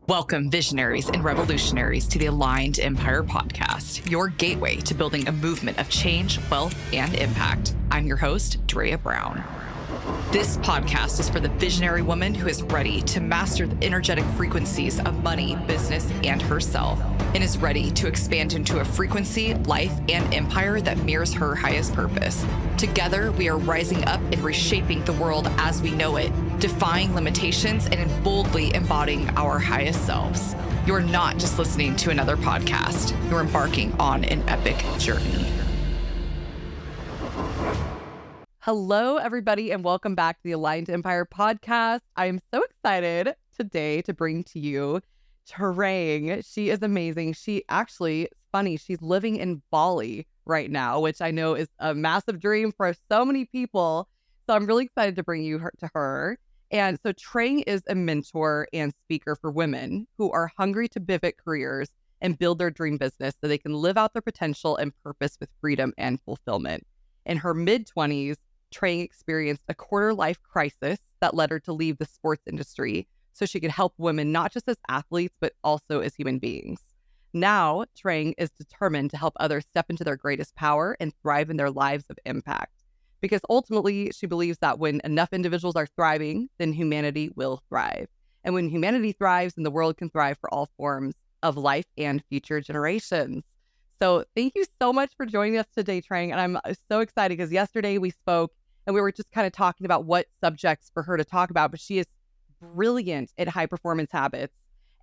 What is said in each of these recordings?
Welcome, visionaries and revolutionaries, to the Aligned Empire podcast, your gateway to building a movement of change, wealth, and impact. I'm your host, Drea Brown. This podcast is for the visionary woman who is ready to master the energetic frequencies of money, business, and herself, and is ready to expand into a frequency, life, and empire that mirrors her highest purpose. Together, we are rising up and reshaping the world as we know it, defying limitations and boldly embodying our highest selves. You're not just listening to another podcast. You're embarking on an epic journey. Hello, everybody, and welcome back to the Aligned Empire podcast. I am so excited today to bring to you Trang. She is amazing. She actually, it's funny, she's living in Bali right now, which I know is a massive dream for so many people. So I'm really excited to bring you to her. And so Trang is a mentor and speaker for women who are hungry to pivot careers and build their dream business so they can live out their potential and purpose with freedom and fulfillment. In her mid-20s, Trang experienced a quarter-life crisis that led her to leave the sports industry so she could help women not just as athletes, but also as human beings. Now, Trang is determined to help others step into their greatest power and thrive in their lives of impact. Because ultimately, she believes that when enough individuals are thriving, then humanity will thrive. And when humanity thrives, then the world can thrive for all forms of life and future generations. So thank you so much for joining us today, Trang. And I'm so excited because yesterday we spoke and we were just kind of talking about what subjects for her to talk about, but she is brilliant at high performance habits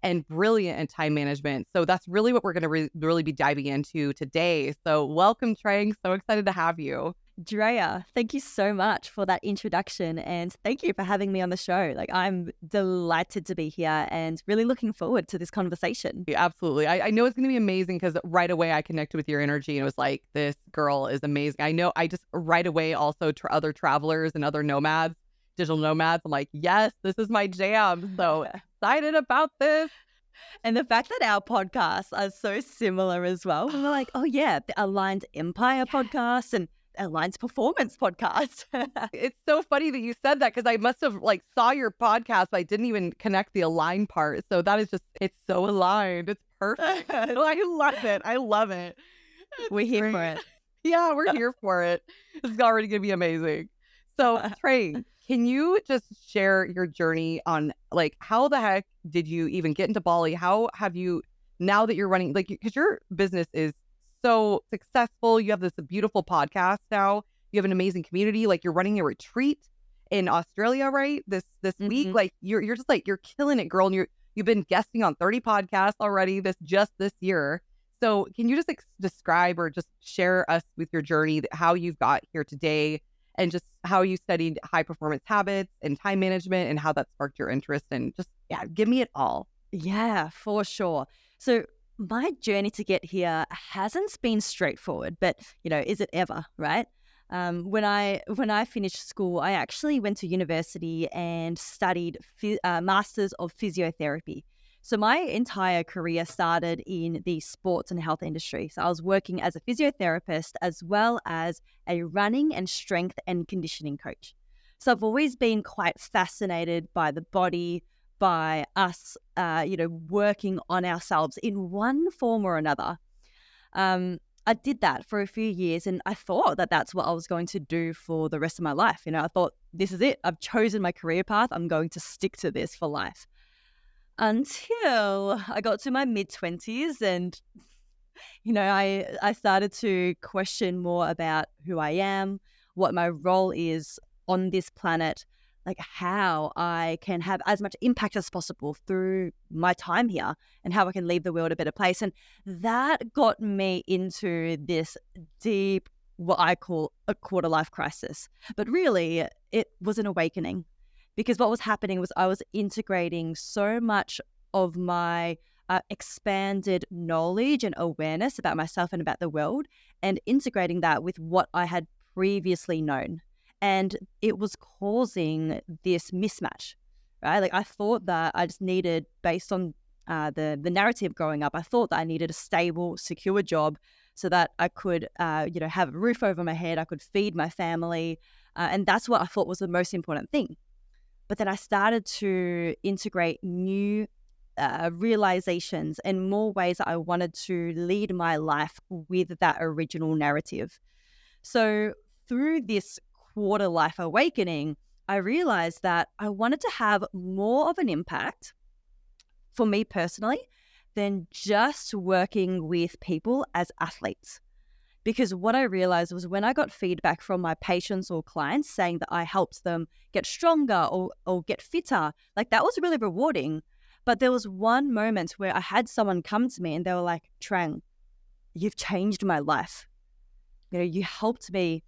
and brilliant in time management. So that's really what we're going to really be diving into today. So welcome, Trang. So excited to have you. Drea, thank you so much for that introduction and thank you for having me on the show. I'm delighted to be here and really looking forward to this conversation. Yeah, absolutely. I know it's going to be amazing because right away I connected with your energy and it was like, this girl is amazing. I know I just right away also other travelers and other nomads, digital nomads. I'm like, yes, this is my jam. So excited about this. And the fact that our podcasts are so similar as well. We're like, oh yeah, the Aligned Empire podcast and Aligned Performance podcast. It's so funny that you said that because I must have saw your podcast, but I didn't even connect the align part. So that is just, it's so aligned. It's perfect. I love it. I love it. We're here for it. Yeah, we're here for it. This is already going to be amazing. So Trang, can you just share your journey on how the heck did you even get into Bali? How have you, now that you're running, because your business is so successful, you have this beautiful podcast now, you have an amazing community, you're running a retreat in Australia, right? This week, you're just you're killing it, girl. And you've been guesting on 30 podcasts already this year. So can you just describe or just share us with your journey, how you've got here today and just how you studied high performance habits and time management and how that sparked your interest, and just, give me it all. Yeah, for sure. So my journey to get here hasn't been straightforward, but is it ever, right? When I finished school, I actually went to university and studied Masters of Physiotherapy. So my entire career started in the sports and health industry. So I was working as a physiotherapist as well as a running and strength and conditioning coach. So I've always been quite fascinated by the body, by us, working on ourselves in one form or another. I did that for a few years and I thought that that's what I was going to do for the rest of my life. I thought, this is it. I've chosen my career path. I'm going to stick to this for life. Until I got to my mid-20s and, I started to question more about who I am, what my role is on this planet, how I can have as much impact as possible through my time here and how I can leave the world a better place. And that got me into this deep, what I call a quarter life crisis. But really, it was an awakening because what was happening was I was integrating so much of my expanded knowledge and awareness about myself and about the world and integrating that with what I had previously known. And it was causing this mismatch, right? I thought that I just needed, based on the narrative growing up, I thought that I needed a stable, secure job so that I could, have a roof over my head, I could feed my family. And that's what I thought was the most important thing. But then I started to integrate new realizations and more ways that I wanted to lead my life with that original narrative. So through this quarter life awakening, I realized that I wanted to have more of an impact for me personally than just working with people as athletes. Because what I realized was when I got feedback from my patients or clients saying that I helped them get stronger or get fitter, like that was really rewarding. But there was one moment where I had someone come to me and they were like, Trang, you've changed my life. You helped me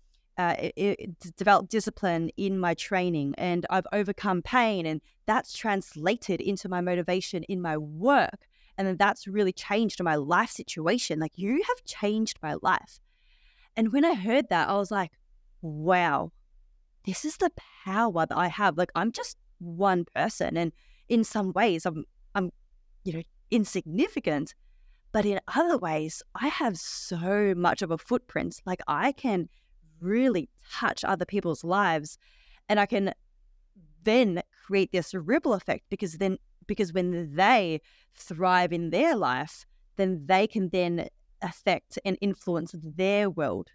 develop discipline in my training, and I've overcome pain, and that's translated into my motivation in my work. And then that's really changed my life situation. Like, you have changed my life. And when I heard that, I was like, wow, this is the power that I have. Like, I'm just one person. And in some ways, I'm insignificant. But in other ways, I have so much of a footprint. Like, I can really touch other people's lives, and I can then create this ripple effect because when they thrive in their life, then they can then affect and influence their world,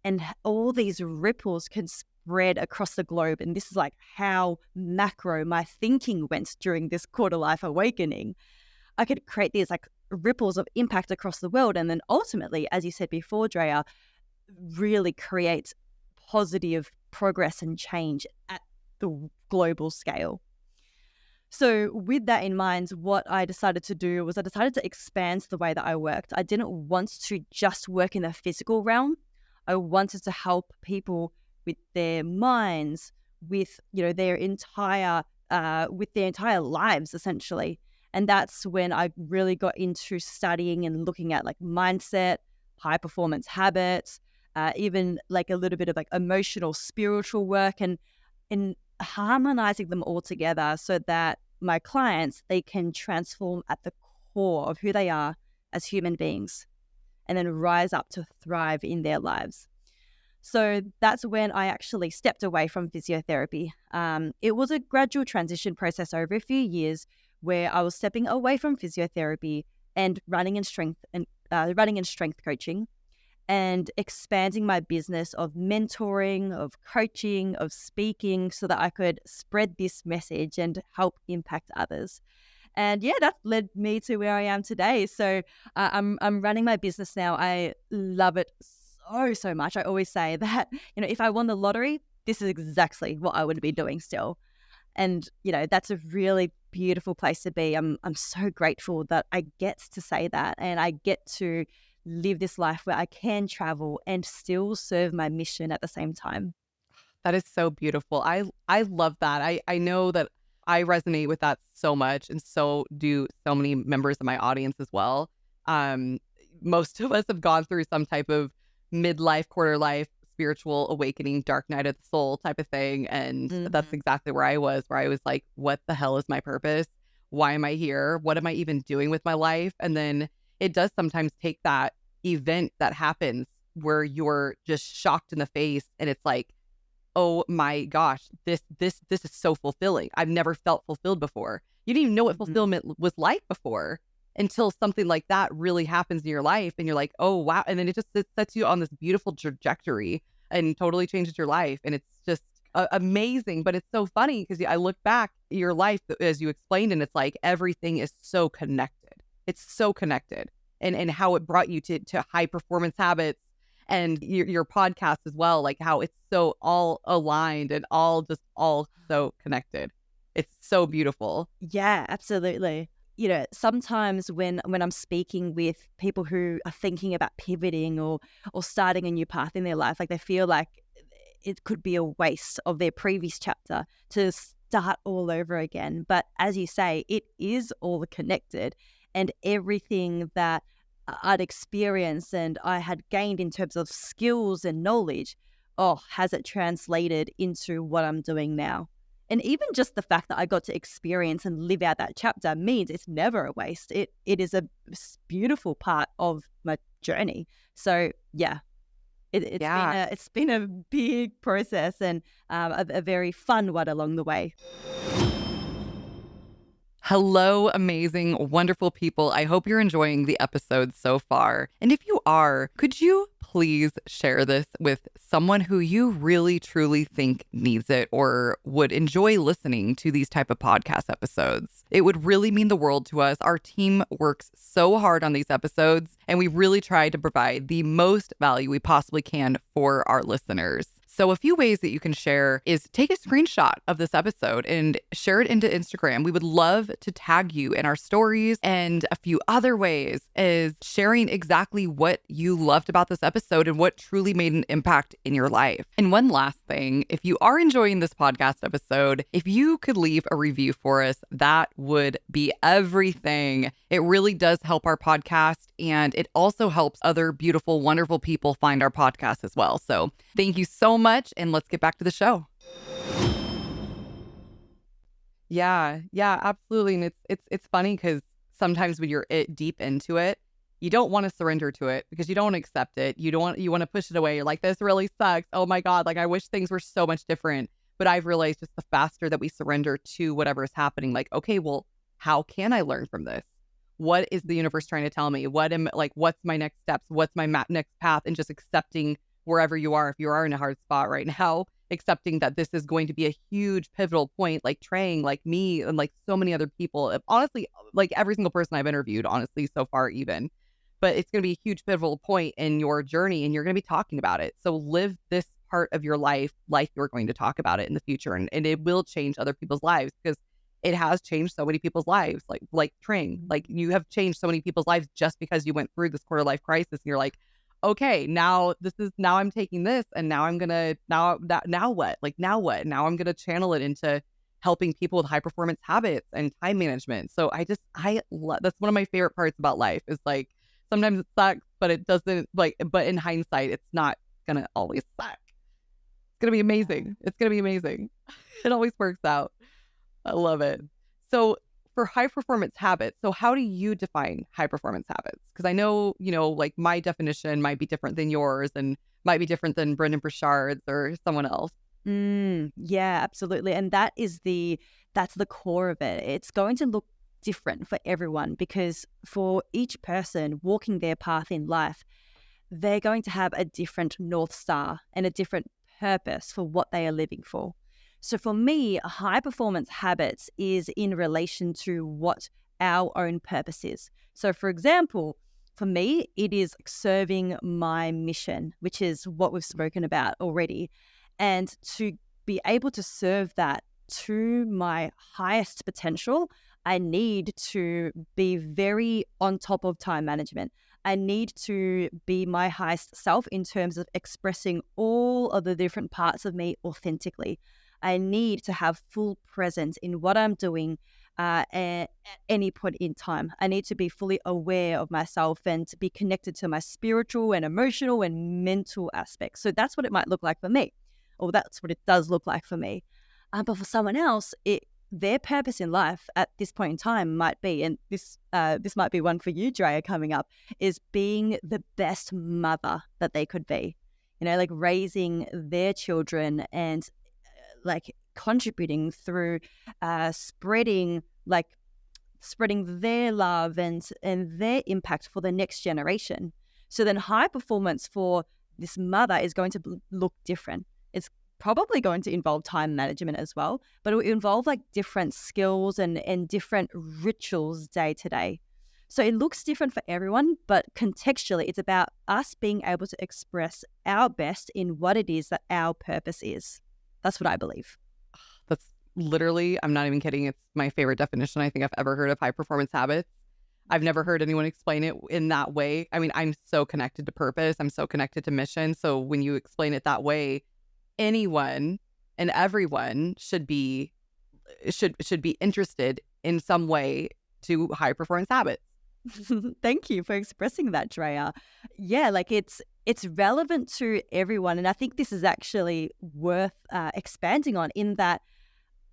and all these ripples can spread across the globe. And this is like how macro my thinking went during this quarter life awakening. I could create these like ripples of impact across the world, and then ultimately, as you said before, Drea, really create positive progress and change at the global scale. So with that in mind, what I decided to do was I decided to expand the way that I worked. I didn't want to just work in the physical realm. I wanted to help people with their minds, with their entire lives, essentially. And that's when I really got into studying and looking at like mindset, high performance habits, even like a little bit of like emotional, spiritual work, and harmonizing them all together so that my clients, they can transform at the core of who they are as human beings and then rise up to thrive in their lives. So that's when I actually stepped away from physiotherapy. It was a gradual transition process over a few years where I was stepping away from physiotherapy and running in strength coaching, and expanding my business of mentoring, of coaching, of speaking, so that I could spread this message and help impact others. And yeah, that led me to where I am today. So I'm running my business now. I love it so much. I always say that if I won the lottery, this is exactly what I would be doing still. And that's a really beautiful place to be. I'm so grateful that I get to say that, and I get to live this life where I can travel and still serve my mission at the same time. That is so beautiful. I love that. I know that I resonate with that so much, and so do so many members of my audience as well. Most of us have gone through some type of midlife, quarter life, spiritual awakening, dark night of the soul type of thing. And that's exactly where I was like, what the hell is my purpose? Why am I here? What am I even doing with my life? And then it does sometimes take that event that happens where you're just shocked in the face, and it's like, oh my gosh, this is so fulfilling. I've never felt fulfilled before. You didn't even know what fulfillment was like before until something like that really happens in your life, and you're like, oh wow. And then it sets you on this beautiful trajectory and totally changes your life. And it's just amazing. But it's so funny because I look back at your life as you explained, and it's like everything is so connected. It's so connected, and how it brought you to high performance habits, and your podcast as well, like how it's so all aligned and all so connected. It's so beautiful. Yeah, absolutely. Sometimes when I'm speaking with people who are thinking about pivoting or starting a new path in their life, like they feel like it could be a waste of their previous chapter to start all over again. But as you say, it is all connected, and everything that I'd experienced and I had gained in terms of skills and knowledge, has it translated into what I'm doing now? And even just the fact that I got to experience and live out that chapter means it's never a waste. It is a beautiful part of my journey. So yeah, it's been a big process, and a very fun one along the way. Hello, amazing, wonderful people. I hope you're enjoying the episode so far. And if you are, could you please share this with someone who you really truly think needs it or would enjoy listening to these type of podcast episodes? It would really mean the world to us. Our team works so hard on these episodes, and we really try to provide the most value we possibly can for our listeners. So a few ways that you can share is take a screenshot of this episode and share it into Instagram. We would love to tag you in our stories. And a few other ways is sharing exactly what you loved about this episode and what truly made an impact in your life. And one last thing, if you are enjoying this podcast episode, if you could leave a review for us, that would be everything. It really does help our podcast, and it also helps other beautiful, wonderful people find our podcast as well. So thank you so much, and let's get back to the show. Yeah, absolutely. And it's funny because sometimes when you're deep into it, you don't want to surrender to it because you don't want to accept it. You want to push it away. You're like, this really sucks. Oh my God, like I wish things were so much different. But I've realized just the faster that we surrender to whatever is happening, like, okay, well, how can I learn from this? What is the universe trying to tell me? What's my next steps? What's my next path? And just accepting wherever you are, if you are in a hard spot right now, accepting that this is going to be a huge pivotal point, like Trang, like me, and like so many other people. Honestly, like every single person I've interviewed, honestly, so far even. But it's going to be a huge pivotal point in your journey, and you're going to be talking about it. So live this part of your life like you're going to talk about it in the future. And it will change other people's lives because it has changed so many people's lives. Like Trang, like you have changed so many people's lives just because you went through this quarter life crisis, and you're like, okay, now I'm taking this, and now I'm gonna now what? Like now what? Now I'm gonna channel it into helping people with high performance habits and time management. So that's one of my favorite parts about life is like sometimes it sucks, but it doesn't but in hindsight, it's not gonna always suck. It's gonna be amazing. It's gonna be amazing. It always works out. I love it. So for high performance habits, so how do you define high performance habits? Because I know, like my definition might be different than yours and might be different than Brendan Burchard's or someone else. Yeah, absolutely. And that's the core of it. It's going to look different for everyone because for each person walking their path in life, they're going to have a different North Star and a different purpose for what they are living for. So for me, high performance habits is in relation to what our own purpose is. So for example, for me, it is serving my mission, which is what we've spoken about already. And to be able to serve that to my highest potential, I need to be very on top of time management. I need to be my highest self in terms of expressing all of the different parts of me authentically. I need to have full presence in what I'm doing at any point in time. I need to be fully aware of myself and to be connected to my spiritual and emotional and mental aspects. So that's what it might look like for me, or that's what it does look like for me. But for someone else, their purpose in life at this point in time might be, and this might be one for you, Drea, coming up, is being the best mother that they could be. Like raising their children and like contributing through spreading their love and their impact for the next generation. So then high performance for this mother is going to look different. It's probably going to involve time management as well, but it will involve like different skills and different rituals day to day. So it looks different for everyone, but contextually, it's about us being able to express our best in what it is that our purpose is. That's what I believe. That's literally, I'm not even kidding. It's my favorite definition I think I've ever heard of high performance habits. I've never heard anyone explain it in that way. I mean, I'm so connected to purpose. I'm so connected to mission. So when you explain it that way, anyone and everyone should be interested in some way to high performance habits. Thank you for expressing that, Drea. Yeah, like it's relevant to everyone. And I think this is actually worth expanding on in that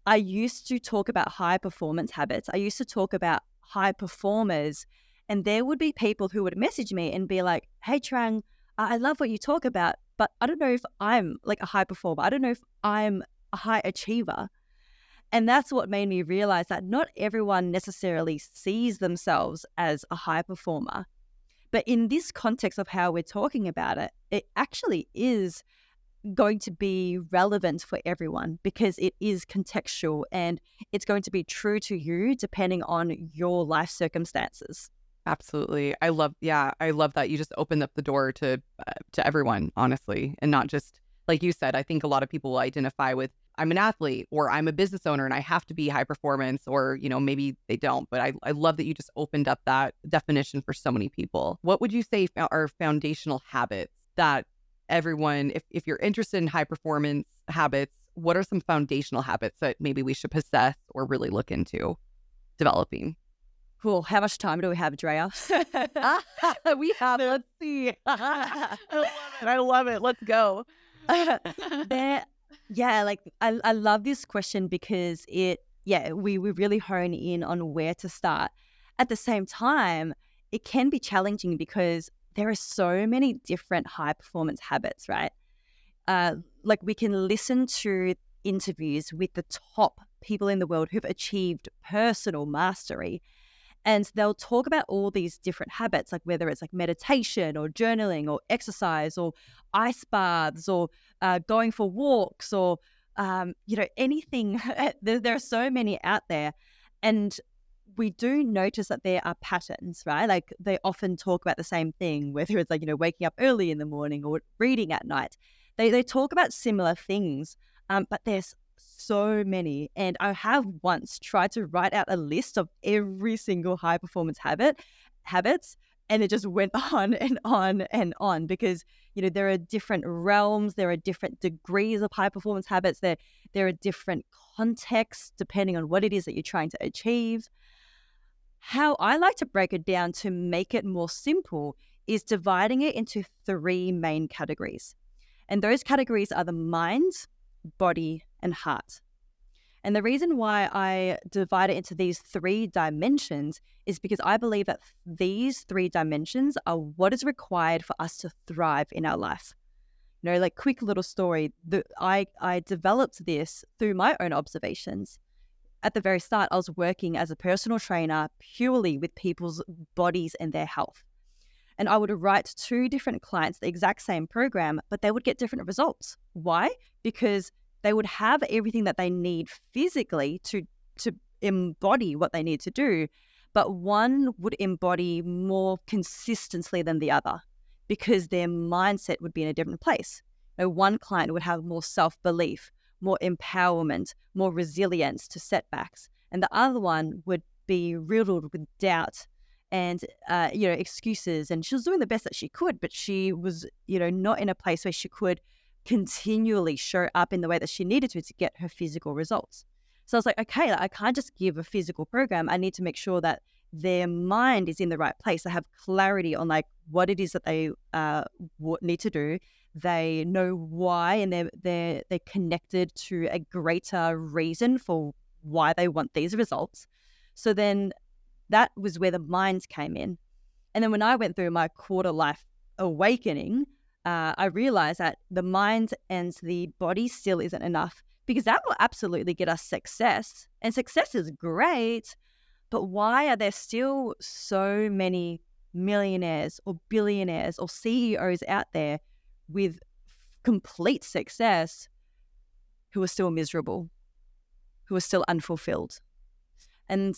I used to talk about high performance habits. I used to talk about high performers, and there would be people who would message me and be like, hey, Trang, I love what you talk about, but I don't know if I'm like a high performer. I don't know if I'm a high achiever. And that's what made me realize that not everyone necessarily sees themselves as a high performer. But in this context of how we're talking about it, it actually is going to be relevant for everyone because it is contextual and it's going to be true to you depending on your life circumstances. Absolutely. I love that you just opened up the door to everyone, honestly, and not just like you said. I think a lot of people will identify with I'm an athlete or I'm a business owner and I have to be high performance or, maybe they don't. But I love that you just opened up that definition for so many people. What would you say are foundational habits that everyone, if you're interested in high performance habits, what are some foundational habits that maybe we should possess or really look into developing? Cool. How much time do we have, Drea? We have, let's see. I love it. I love it. Let's go. I love this question because we really hone in on where to start. At the same time, it can be challenging because there are so many different high performance habits, right? We can listen to interviews with the top people in the world who've achieved personal mastery. And they'll talk about all these different habits, like whether it's like meditation or journaling or exercise or ice baths or going for walks or, anything. There are so many out there. And we do notice that there are patterns, right? Like they often talk about the same thing, whether it's like, waking up early in the morning or reading at night. They talk about similar things, but there's so many. And I have once tried to write out a list of every single high performance habits, and it just went on and on and on because, there are different realms, there are different degrees of high performance habits, there are different contexts depending on what it is that you're trying to achieve. How I like to break it down to make it more simple is dividing it into 3 main categories. And those categories are the mind, body, and heart. And the reason why I divide it into these 3 dimensions is because I believe that these 3 dimensions are what is required for us to thrive in our life. Quick little story, I developed this through my own observations. At the very start, I was working as a personal trainer purely with people's bodies and their health. And I would write 2 different clients the exact same program, but they would get different results. Why? Because they would have everything that they need physically to embody what they need to do, but one would embody more consistently than the other because their mindset would be in a different place. One client would have more self-belief, more empowerment, more resilience to setbacks, and the other one would be riddled with doubt and excuses. And she was doing the best that she could, but she was not in a place where she could continually show up in the way that she needed to get her physical results. So I was like, okay, I can't just give a physical program. I need to make sure that their mind is in the right place. They have clarity on what it is that they need to do. They know why, and they're connected to a greater reason for why they want these results. So then that was where the mind came in. And then when I went through my quarter life awakening, I realized that the mind and the body still isn't enough because that will absolutely get us success. And success is great, but why are there still so many millionaires or billionaires or CEOs out there with complete success who are still miserable, who are still unfulfilled? And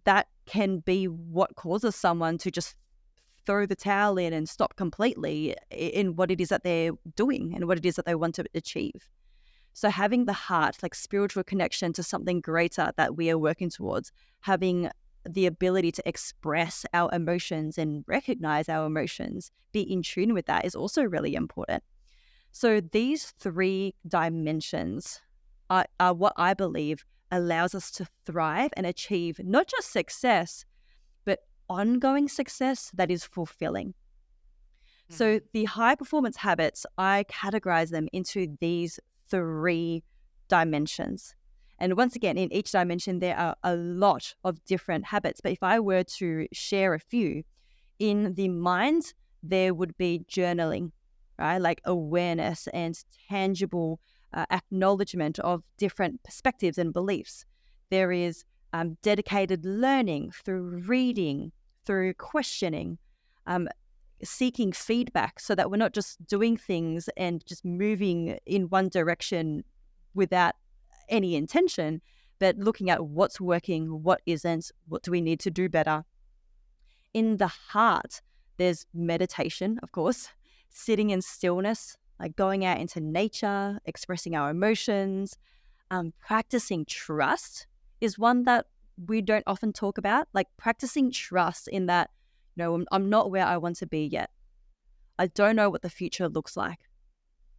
that can be what causes someone to just throw the towel in and stop completely in what it is that they're doing and what it is that they want to achieve. So having the heart, like spiritual connection to something greater that we are working towards, having the ability to express our emotions and recognize our emotions, be in tune with that is also really important. So these 3 dimensions are what I believe allows us to thrive and achieve not just success, but ongoing success that is fulfilling. Mm-hmm. So the high performance habits, I categorize them into these 3 dimensions. And once again, in each dimension, there are a lot of different habits. But if I were to share a few, in the mind, there would be journaling, right? Like awareness and tangible acknowledgement of different perspectives and beliefs. There is dedicated learning through reading, through questioning, seeking feedback, so that we're not just doing things and just moving in one direction without any intention, but looking at what's working, what isn't, what do we need to do better. In the heart, there's meditation, of course, sitting in stillness, like going out into nature, expressing our emotions. Practicing trust is one that we don't often talk about, like practicing trust in that, I'm not where I want to be yet. I don't know what the future looks like,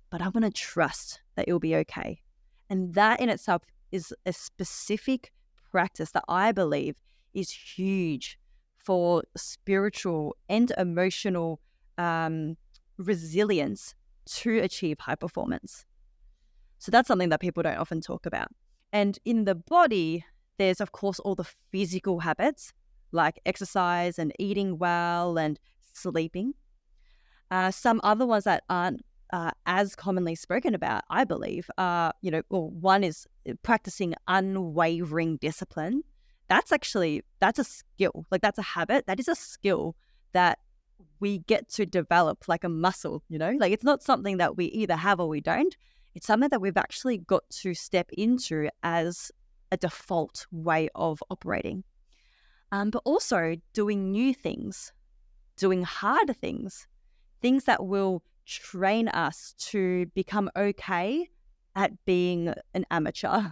but I'm going to trust that it'll be okay. And that in itself is a specific practice that I believe is huge for spiritual and emotional resilience to achieve high performance. So that's something that people don't often talk about. And in the body, there's, of course, all the physical habits like exercise and eating well and sleeping. Some other ones that aren't as commonly spoken about, I believe, one is practicing unwavering discipline. That's a skill. Like, that's a habit. That is a skill that we get to develop like a muscle, like it's not something that we either have or we don't. It's something that we've actually got to step into as a default way of operating. But also doing new things, doing hard things that will train us to become okay at being an amateur,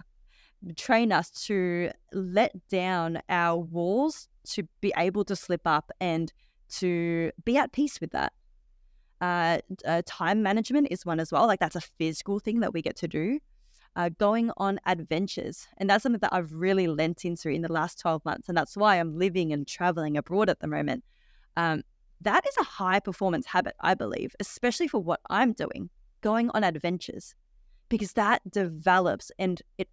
train us to let down our walls, to be able to slip up and to be at peace with that. Time management is one as well. Like, that's a physical thing that we get to do. Going on adventures. And that's something that I've really lent into in the last 12 months. And that's why I'm living and traveling abroad at the moment. That is a high performance habit, I believe, especially for what I'm doing, going on adventures, because that develops and it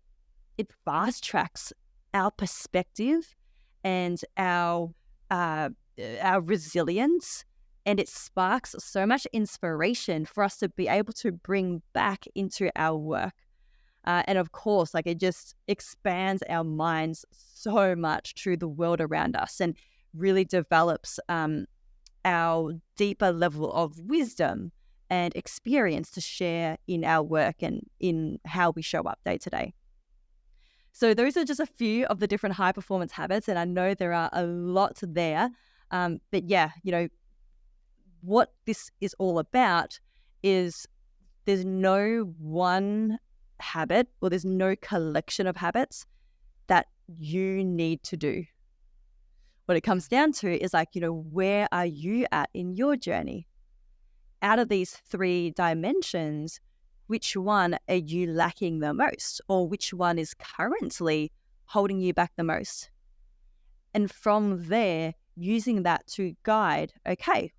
fast tracks our perspective and our resilience. And it sparks so much inspiration for us to be able to bring back into our work. And of course, like, it just expands our minds so much to the world around us and really develops our deeper level of wisdom and experience to share in our work and in how we show up day to day. So those are just a few of the different high performance habits. And I know there are a lot there. But yeah, what this is all about is there's no one habit, or there's no collection of habits that you need to do. What it comes down to is like, where are you at in your journey? Out of these 3 dimensions, which one are you lacking the most, or which one is currently holding you back the most? And from there, using that to guide, okay,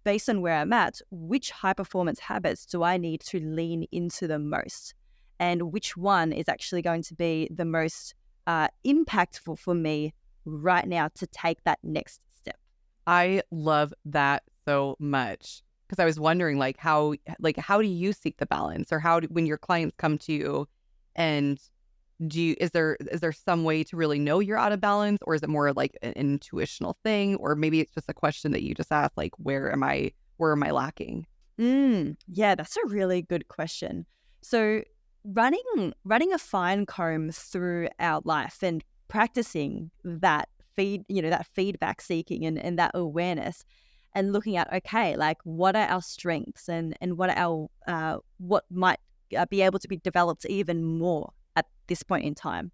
based on where I'm at, which high performance habits do I need to lean into the most? And which one is actually going to be the most impactful for me right now to take that next step? I love that so much, because I was wondering how do you seek the balance, or when your clients come to you, and is there some way to really know you're out of balance, or is it more like an intuitional thing, or maybe it's just a question that you just ask, like, where am I lacking? Yeah, that's a really good question. So running a fine comb through our life and practicing that feedback seeking and that awareness, and looking at, okay, like, what are our strengths and what are our what might be able to be developed even more at this point in time.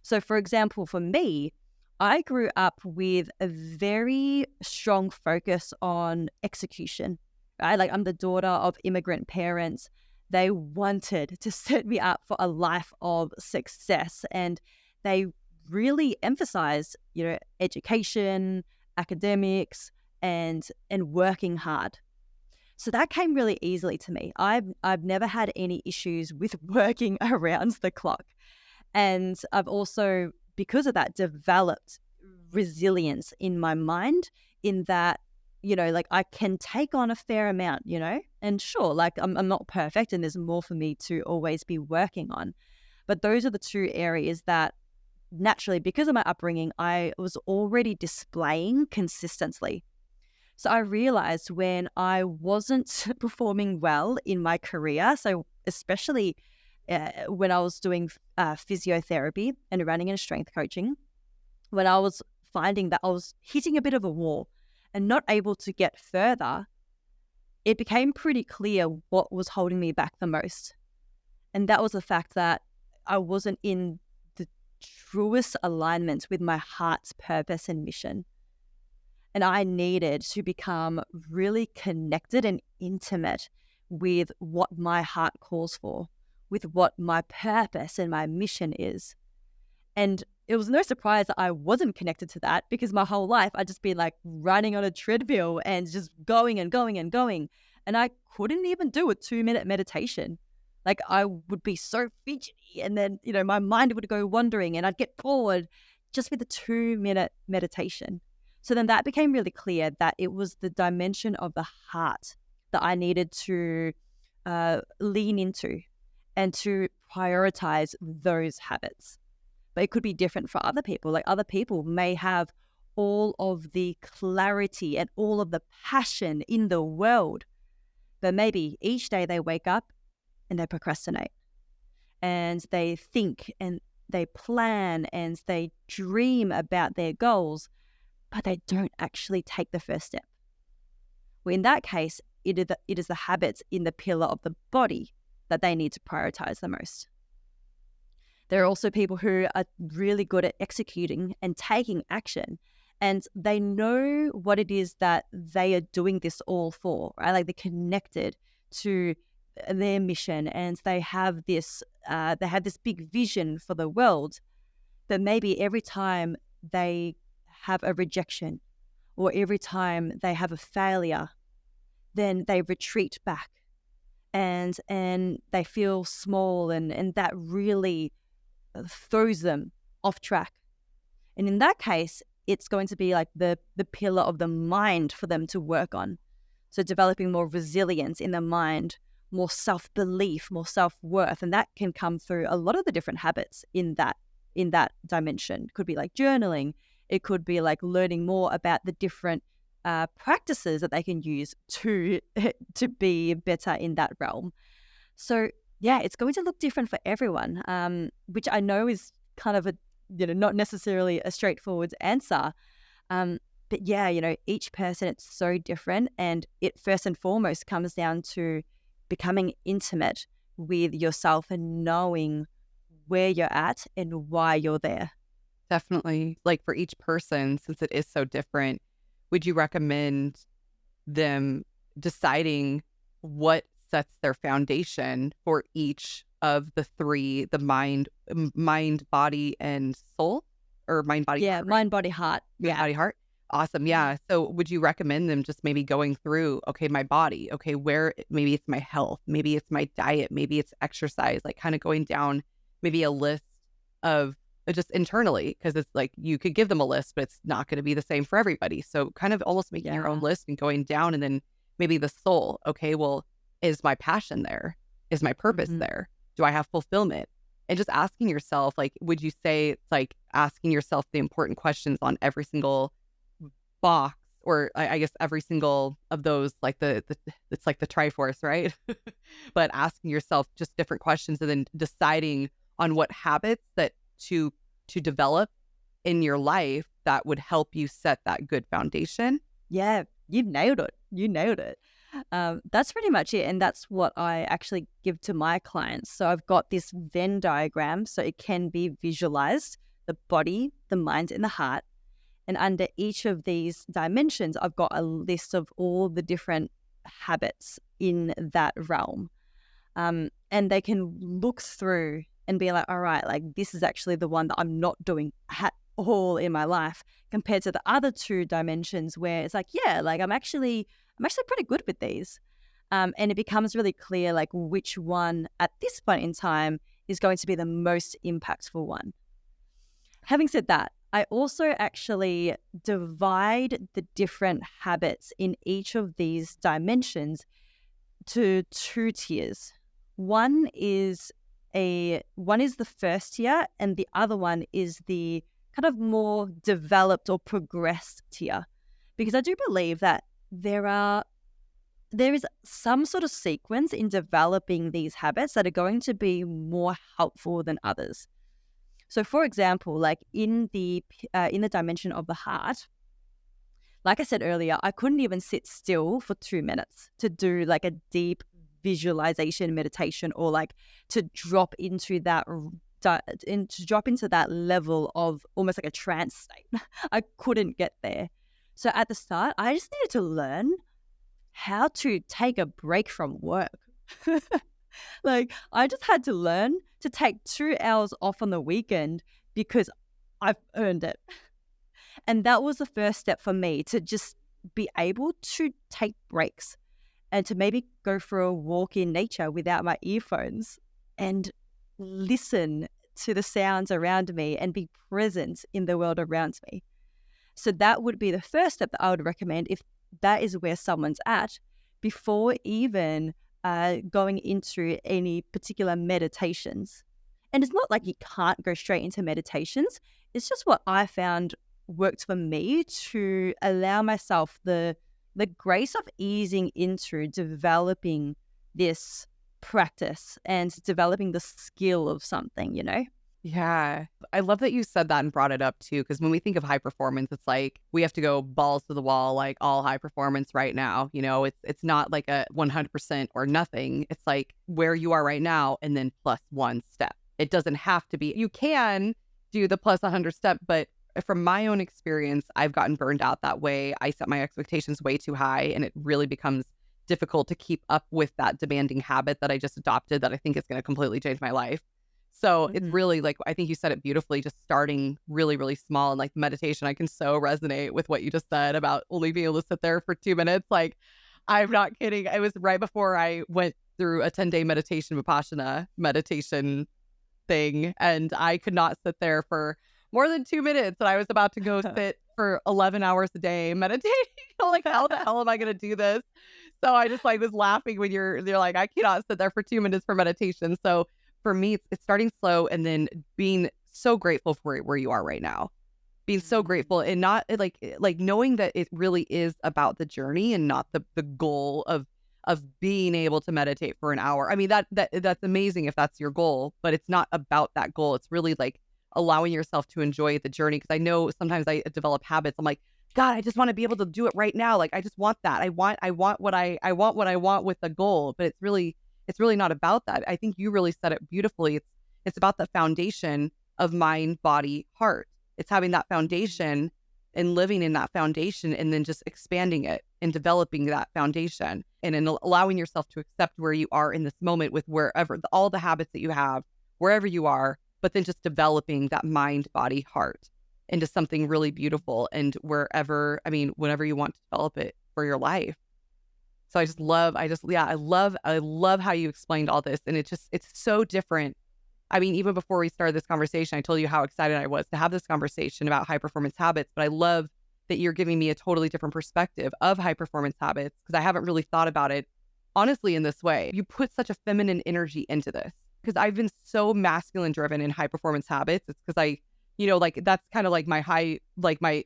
So for example, for me, I grew up with a very strong focus on execution, right? Like, I'm the daughter of immigrant parents. They wanted to set me up for a life of success, and they really emphasized, education, academics, and working hard. So that came really easily to me. I've never had any issues with working around the clock. And I've also, because of that, developed resilience in my mind, in that, like, I can take on a fair amount, and sure, like, I'm not perfect and there's more for me to always be working on. But those are the 2 areas that naturally, because of my upbringing, I was already displaying consistently. So I realized when I wasn't performing well in my career, so especially when I was doing physiotherapy and running and strength coaching, when I was finding that I was hitting a bit of a wall and not able to get further, it became pretty clear what was holding me back the most. And that was the fact that I wasn't in the truest alignment with my heart's purpose and mission. And I needed to become really connected and intimate with what my heart calls for, with what my purpose and my mission is. And it was no surprise that I wasn't connected to that, because my whole life I'd just been like running on a treadmill and just going and going and going. And I couldn't even do a 2-minute meditation. Like, I would be so fidgety, and then, my mind would go wandering and I'd get bored just with a 2-minute meditation. So then that became really clear that it was the dimension of the heart that I needed to lean into and to prioritize those habits. But it could be different for other people. Like, other people may have all of the clarity and all of the passion in the world, but maybe each day they wake up and they procrastinate, and they think and they plan and they dream about their goals, but they don't actually take the first step. Well, in that case, it is the habits in the pillar of the body that they need to prioritize the most. There are also people who are really good at executing and taking action, and they know what it is that they are doing this all for, right? Like, they're connected to their mission, and they have this big vision for the world. But maybe every time they have a rejection, or every time they have a failure, then they retreat back, and they feel small, and that really throws them off track. And in that case, it's going to be like the pillar of the mind for them to work on. So developing more resilience in the mind, more self-belief, more self-worth, and that can come through a lot of the different habits in that dimension. It could be like journaling. It could be like learning more about the different practices that they can use to be better in that realm. So yeah, it's going to look different for everyone, which I know is kind of not necessarily a straightforward answer. But yeah, each person, it's so different. And it first and foremost comes down to becoming intimate with yourself and knowing where you're at and why you're there. Definitely. Like, for each person, since it is so different, would you recommend them deciding what sets their foundation for each of the three, the mind, body, and soul? Or mind, body, Yeah, heart? mind, body, heart. Mind, body, heart. Awesome. Yeah. So would you recommend them just maybe going through, okay, my body, okay, where maybe it's my health, maybe it's my diet, maybe it's exercise, like kind of going down maybe a list of just internally, because it's like you could give them a list, but it's not going to be the same for everybody. So kind of almost making your own list and going down, and then maybe the soul. Okay, well, is my passion there? Is my purpose there? Do I have fulfillment? And just asking yourself, like, would you say it's like asking yourself the important questions on every single box, or I guess every single of those, like the it's like the Triforce, right? But asking yourself just different questions, and then deciding on what habits that to develop in your life that would help you set that good foundation. Yeah, you've nailed it. You nailed it. That's pretty much it. And that's what I actually give to my clients. So I've got this Venn diagram, so it can be visualized, the body, the mind, and the heart. And under each of these dimensions, I've got a list of all the different habits in that realm. And they can look through and be like, all right, like, this is actually the one that I'm not doing at all in my life, compared to the other two dimensions where it's like, yeah, like I'm actually pretty good with these. And it becomes really clear, like, which one at this point in time is going to be the most impactful one. Having said that, I also actually divide the different habits in each of these dimensions to 2 tiers. One is one is the first tier and the other one is the kind of more developed or progressed tier. Because I do believe that there is some sort of sequence in developing these habits that are going to be more helpful than others. So, for example, like in the dimension of the heart, like I said earlier, I couldn't even sit still for 2 minutes to do like a deep visualization meditation, or like to drop into that level of almost like a trance state. I couldn't get there. So at the start, I just needed to learn how to take a break from work. Like, I just had to learn to take 2 hours off on the weekend because I've earned it. And that was the first step for me, to just be able to take breaks and to maybe go for a walk in nature without my earphones and listen to the sounds around me and be present in the world around me. So that would be the first step that I would recommend if that is where someone's at, before even going into any particular meditations. And it's not like you can't go straight into meditations. It's just what I found worked for me to allow myself the grace of easing into developing this practice and developing the skill of something, you know? Yeah. I love that you said that and brought it up too, because when we think of high performance, it's like we have to go balls to the wall, like all high performance right now. You know, it's not like a 100% or nothing. It's like where you are right now and then plus one step. It doesn't have to be. You can do the plus 100 step, but from my own experience, I've gotten burned out that way. I set my expectations way too high, and it really becomes difficult to keep up with that demanding habit that I just adopted that I think is going to completely change my life. So it's really like, I think you said it beautifully, just starting really, really small. And like meditation, I can so resonate with what you just said about only being able to sit there for 2 minutes. Like, I'm not kidding. It was right before I went through a 10-day meditation, Vipassana meditation thing. And I could not sit there for more than 2 minutes. And I was about to go sit for 11 hours a day meditating. Like, how the hell am I going to do this? So I just like was laughing when you're like, I cannot sit there for 2 minutes for meditation. So for me, it's starting slow and then being so grateful for where you are right now. Being so grateful and not like knowing that it really is about the journey and not the goal of being able to meditate for an hour. I mean, that's amazing if that's your goal, but it's not about that goal. It's really like allowing yourself to enjoy the journey. Because I know sometimes I develop habits. I'm like, God, I just want to be able to do it right now. Like, I just want that. I want what I want with the goal. But it's really not about that. I think you really said it beautifully. It's about the foundation of mind, body, heart. It's having that foundation and living in that foundation, and then just expanding it and developing that foundation, and then allowing yourself to accept where you are in this moment with wherever all the habits that you have, wherever you are, but then just developing that mind, body, heart into something really beautiful, and whenever you want to develop it for your life. So I love how you explained all this. And it's so different. I mean, even before we started this conversation, I told you how excited I was to have this conversation about high performance habits, but I love that you're giving me a totally different perspective of high performance habits, because I haven't really thought about it honestly in this way. You put such a feminine energy into this, because I've been so masculine driven in high performance habits. It's because like that's kind of like my high, like my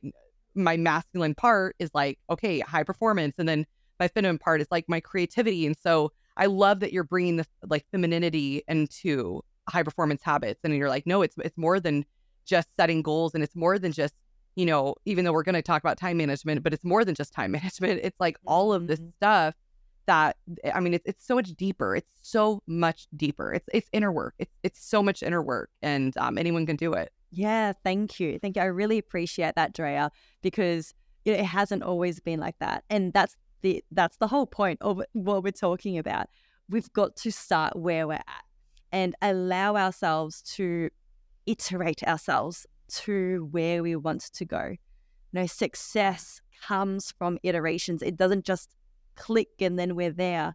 masculine part is like, okay, high performance. And then my feminine part is like my creativity. And so I love that you're bringing the like femininity into high performance habits. And you're like, no, it's more than just setting goals. And it's more than just, even though we're going to talk about time management, but it's more than just time management. It's like all of this stuff that, I mean, it's so much deeper. It's so much deeper. It's inner work. It's so much inner work, and anyone can do it. Yeah, thank you. Thank you. I really appreciate that, Drea, because it hasn't always been like that. And that's the whole point of what we're talking about. We've got to start where we're at and allow ourselves to iterate ourselves to where we want to go. Success comes from iterations. It doesn't just click and then we're there.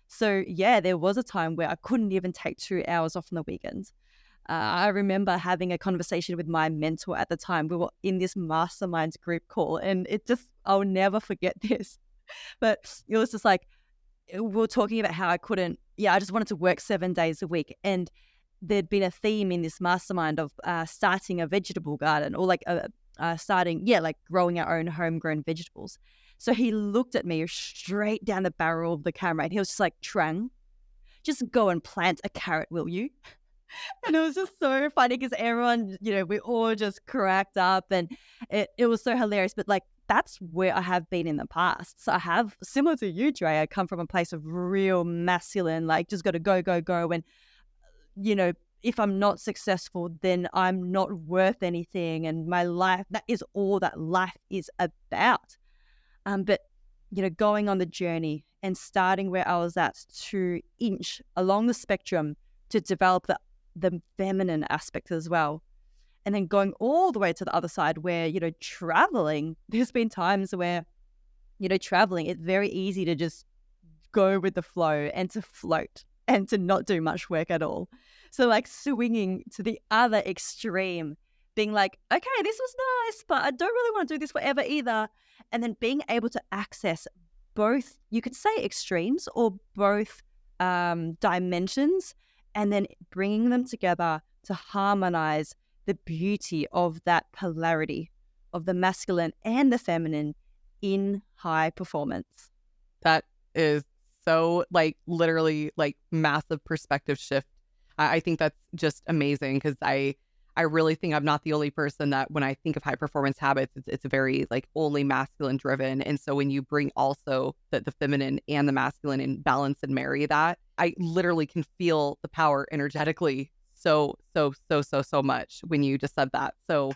So yeah, there was a time where I couldn't even take 2 hours off on the weekends. I remember having a conversation with my mentor at the time. We were in this masterminds group call, and I'll never forget this. But it was just like, we were talking about how I just wanted to work 7 days a week. And there'd been a theme in this mastermind of starting a vegetable garden, or like like growing our own homegrown vegetables. So he looked at me straight down the barrel of the camera and he was just like, Trang, just go and plant a carrot, will you? And it was just so funny because everyone, we all just cracked up, and it was so hilarious. But like, that's where I have been in the past. So I have, similar to you, Dre, I come from a place of real masculine, like just got to go, go, go. And, if I'm not successful, then I'm not worth anything. And my life, that is all that life is about. But, going on the journey and starting where I was at to inch along the spectrum to develop the feminine aspect as well. And then going all the way to the other side where, traveling, there's been times where, traveling, it's very easy to just go with the flow and to float and to not do much work at all. So like swinging to the other extreme, being like, okay, this was nice, but I don't really want to do this forever either. And then being able to access both, you could say extremes or both dimensions, and then bringing them together to harmonize the beauty of that polarity of the masculine and the feminine in high performance. That is so like literally like massive perspective shift. I think that's just amazing because I really think I'm not the only person that when I think of high performance habits, it's very like only masculine driven. And so when you bring also the feminine and the masculine and balance and marry that, I literally can feel the power energetically so much when you just said that. So,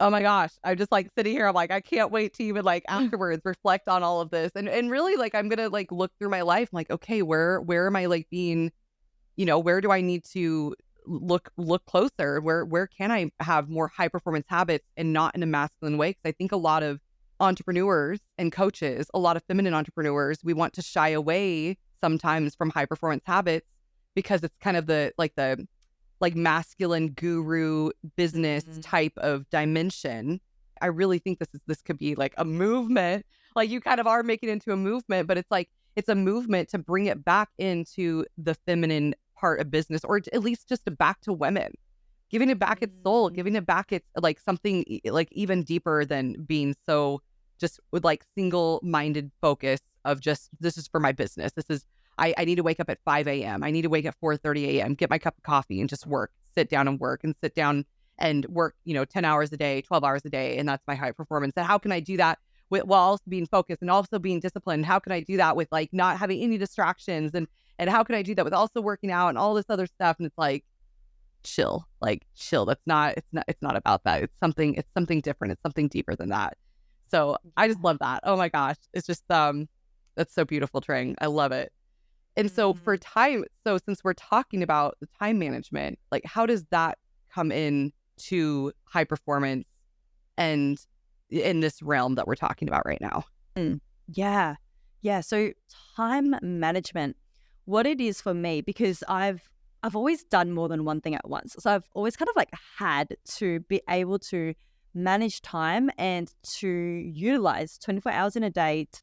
oh my gosh, I'm just like sitting here. I'm like, I can't wait to even like afterwards reflect on all of this. And really like, I'm going to like look through my life. I'm like, okay, where am I like being, where do I need to look closer? Where can I have more high performance habits and not in a masculine way? Because I think a lot of entrepreneurs and coaches, a lot of feminine entrepreneurs, we want to shy away sometimes from high performance habits because it's kind of the masculine guru business type of dimension. I really think this could be like a movement. Like you kind of are making it into a movement, but it's like it's a movement to bring it back into the feminine part of business, or at least just back to women, giving it back its soul, giving it back its like something like even deeper than being so just with like single-minded focus of just this is for my business. This is I need to wake up at 5 a.m. I need to wake up 4:30 a.m., get my cup of coffee and just sit down and work 10 hours a day, 12 hours a day. And that's my high performance. And how can I do that while also being focused and also being disciplined? How can I do that with like not having any distractions? And how can I do that with also working out and all this other stuff? And it's like, chill. It's not about that. It's something different. It's something deeper than that. So I just love that. Oh my gosh. It's just, that's so beautiful, Trang. I love it. And so for time, so since we're talking about the time management, like how does that come in to high performance and in this realm that we're talking about right now? Yeah. So time management, what it is for me, because I've always done more than one thing at once. So I've always kind of like had to be able to manage time and to utilize 24 hours in a day to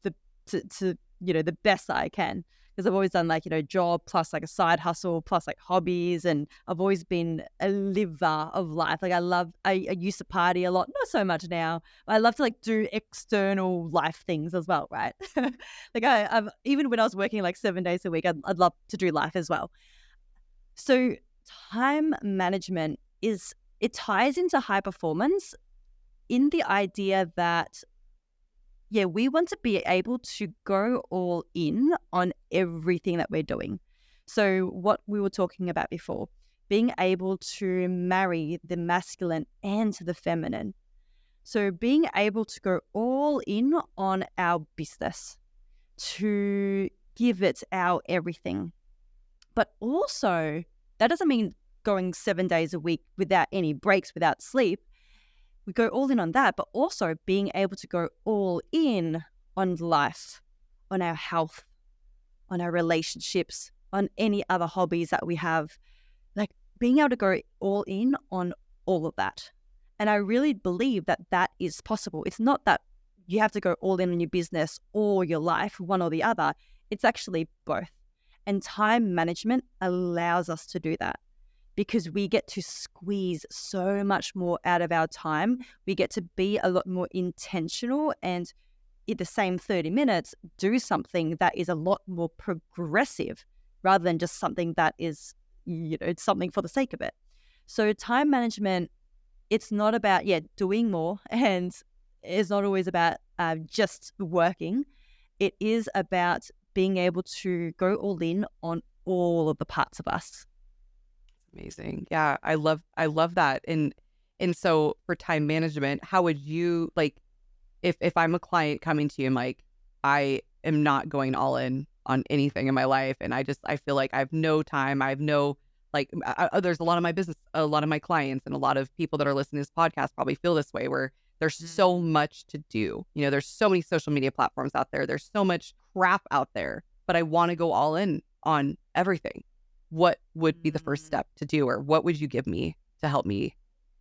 the best that I can. Because I've always done like, job plus like a side hustle plus like hobbies. And I've always been a liver of life. Like I used to party a lot, not so much now. I love to like do external life things as well, right? Like I've even when I was working like 7 days a week, I'd love to do life as well. So time management it ties into high performance in the idea that we want to be able to go all in on everything that we're doing. So what we were talking about before, being able to marry the masculine and the feminine. So being able to go all in on our business, to give it our everything. But also, that doesn't mean going 7 days a week without any breaks, without sleep. We go all in on that, but also being able to go all in on life, on our health, on our relationships, on any other hobbies that we have, like being able to go all in on all of that. And I really believe that that is possible. It's not that you have to go all in on your business or your life, one or the other. It's actually both. And time management allows us to do that. because we get to squeeze so much more out of our time. We get to be a lot more intentional and in the same 30 minutes, do something that is a lot more progressive rather than just something that is, something for the sake of it. So time management, it's not about, doing more, and it's not always about just working. It is about being able to go all in on all of the parts of us. Amazing. Yeah, I love that. And so for time management, how would you like if I'm a client coming to you and like I am not going all in on anything in my life and I feel like I have no time, I have no like there's a lot of my business, a lot of my clients and a lot of people that are listening to this podcast probably feel this way where there's so much to do. There's so many social media platforms out there. There's so much crap out there, but I want to go all in on everything. What would be the first step to do, or what would you give me to help me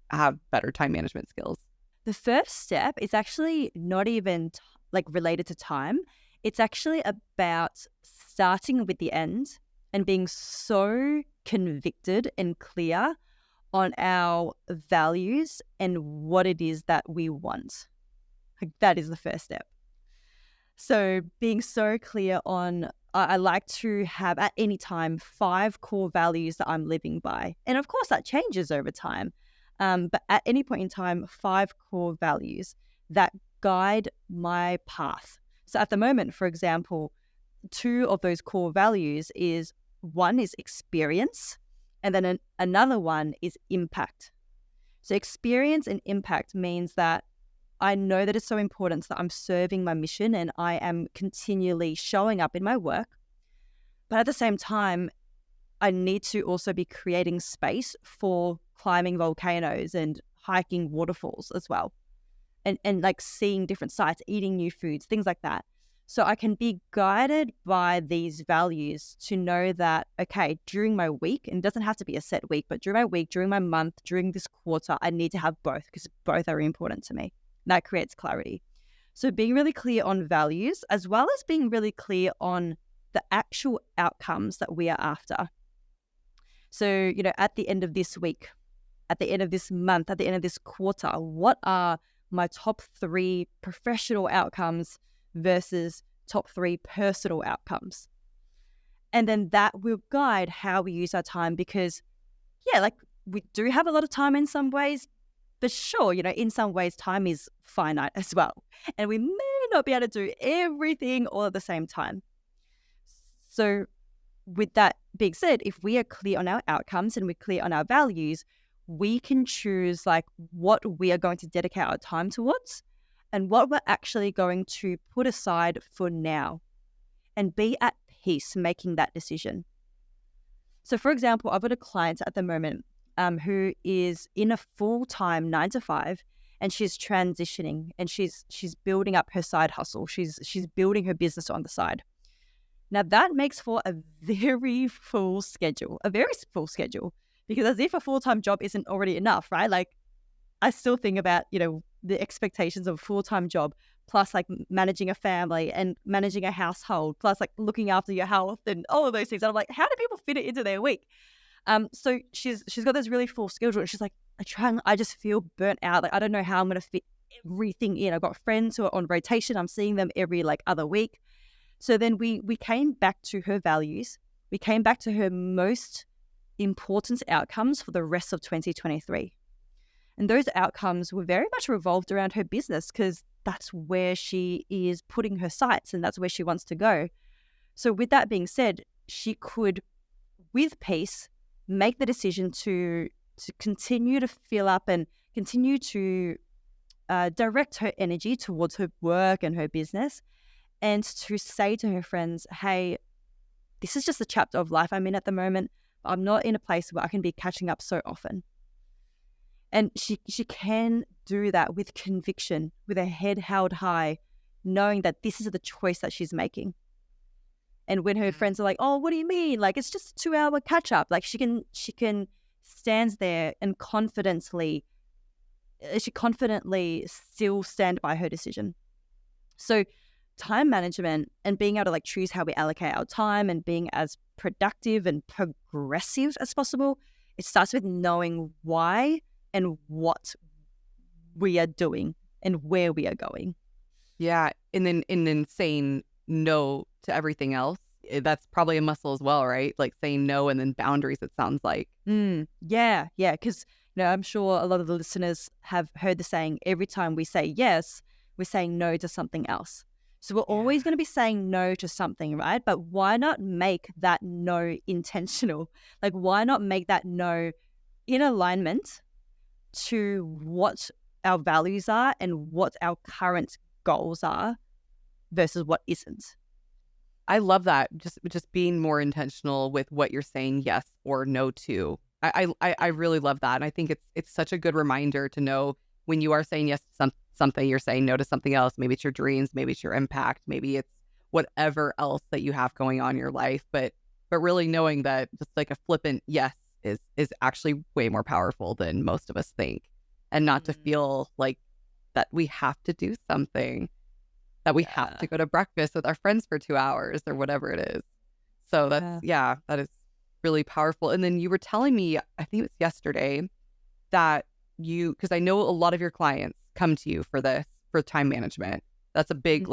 have better time management skills? The first step is actually not even like related to time. It's actually about starting with the end and being so convicted and clear on our values and what it is that we want. Like that is the first step. So being so clear on, I like to have at any time 5 core values that I'm living by. And of course that changes over time. But at any point in time, 5 core values that guide my path. So at the moment, for example, 2 of those core values is one is experience, and then another one is impact. So experience and impact means that I know that it's so important that I'm serving my mission and I am continually showing up in my work. But at the same time, I need to also be creating space for climbing volcanoes and hiking waterfalls as well. And like seeing different sites, eating new foods, things like that. So I can be guided by these values to know that, okay, during my week, and it doesn't have to be a set week, but during my week, during my month, during this quarter, I need to have both because both are important to me. That creates clarity. So being really clear on values, as well as being really clear on the actual outcomes that we are after. So, at the end of this week, at the end of this month, at the end of this quarter, what are my top 3 professional outcomes versus top 3 personal outcomes? And then that will guide how we use our time because, we do have a lot of time in some ways, but sure, in some ways time is finite as well. And we may not be able to do everything all at the same time. So with that being said, if we are clear on our outcomes and we're clear on our values, we can choose like what we are going to dedicate our time towards and what we're actually going to put aside for now and be at peace making that decision. So for example, I've got a client at the moment who is in a full-time 9 to 5 and she's transitioning and she's building up her side hustle. She's building her business on the side. Now that makes for a very full schedule, because as if a full-time job isn't already enough, right? Like I still think about, the expectations of a full-time job plus like managing a family and managing a household, plus like looking after your health and all of those things. And I'm like, how do people fit it into their week? So she's got this really full schedule and she's like, I just feel burnt out. Like, I don't know how I'm going to fit everything in. I've got friends who are on rotation. I'm seeing them every like other week. So then we came back to her values. We came back to her most important outcomes for the rest of 2023. And those outcomes were very much revolved around her business because that's where she is putting her sights and that's where she wants to go. So with that being said, she could, with peace, make the decision to continue to fill up and continue to direct her energy towards her work and her business, and to say to her friends, hey, this is just a chapter of life I'm in at the moment. I'm not in a place where I can be catching up so often. And she can do that with conviction, with her head held high, knowing that this is the choice that she's making. And when her friends are like, oh, what do you mean? Like, it's just a 2-hour catch up. Like she can stand there and confidently still stand by her decision. So time management and being able to like choose how we allocate our time and being as productive and progressive as possible It starts with knowing why and what we are doing and where we are going. Yeah. And then saying no to everything else. That's probably a muscle as well, right? Like saying no and then boundaries, it sounds like. Yeah. Because I'm sure a lot of the listeners have heard the saying, every time we say yes, we're saying no to something else. So we're always going to be saying no to something, right? But why not make that no intentional? Like, why not make that no in alignment to what our values are and what our current goals are versus what isn't? I love that. Just being more intentional with what you're saying yes or no to. I really love that. And I think it's such a good reminder to know when you are saying yes to something, you're saying no to something else. Maybe it's your dreams, maybe it's your impact, maybe it's whatever else that you have going on in your life. But really knowing that just like a flippant yes is actually way more powerful than most of us think. And not to feel like that we have to do something, that we have to go to breakfast with our friends for 2 hours or whatever it is. So that is really powerful. And then you were telling me, I think it was yesterday, that because I know a lot of your clients come to you for time management. That's a big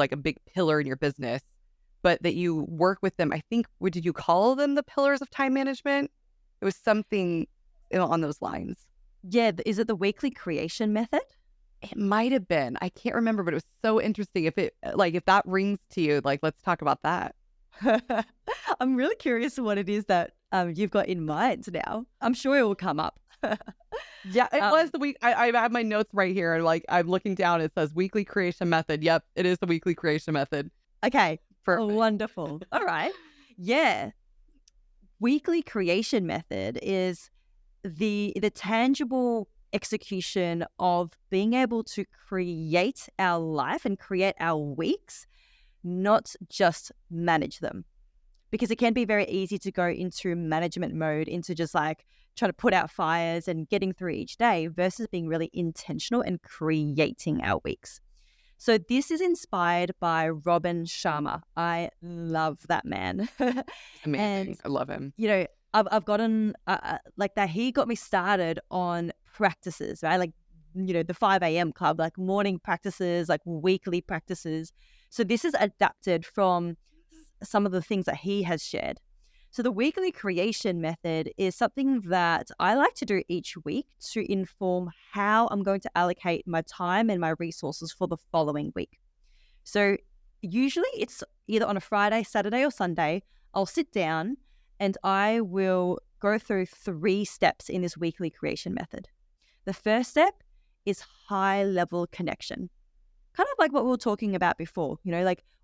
pillar in your business, but that you work with them. I think, what did you call them? The pillars of time management? It was something on those lines. Yeah. Is it the weekly creation method? It might have been. I can't remember, but it was so interesting. If that rings to you, let's talk about that. I'm really curious what it is that you've got in mind now. I'm sure it will come up. Yeah, it was the week. I have my notes right here, and I'm looking down. It says weekly creation method. Yep, it is the weekly creation method. Okay, Perfect. Wonderful. All right, yeah. Weekly creation method is the tangible execution of being able to create our life and create our weeks, not just manage them. Because it can be very easy to go into management mode, into just trying to put out fires and getting through each day versus being really intentional and creating our weeks. So this is inspired by Robin Sharma. I love that man. Amazing. And, I love him. I've gotten that. He got me started on practices, right? The 5 a.m. club, morning practices, weekly practices. So this is adapted from some of the things that he has shared. So the weekly creation method is something that I like to do each week to inform how I'm going to allocate my time and my resources for the following week. So usually it's either on a Friday, Saturday, or Sunday. I'll sit down and I will go through 3 steps in this weekly creation method. The first step is high-level connection. Kind of like what we were talking about before,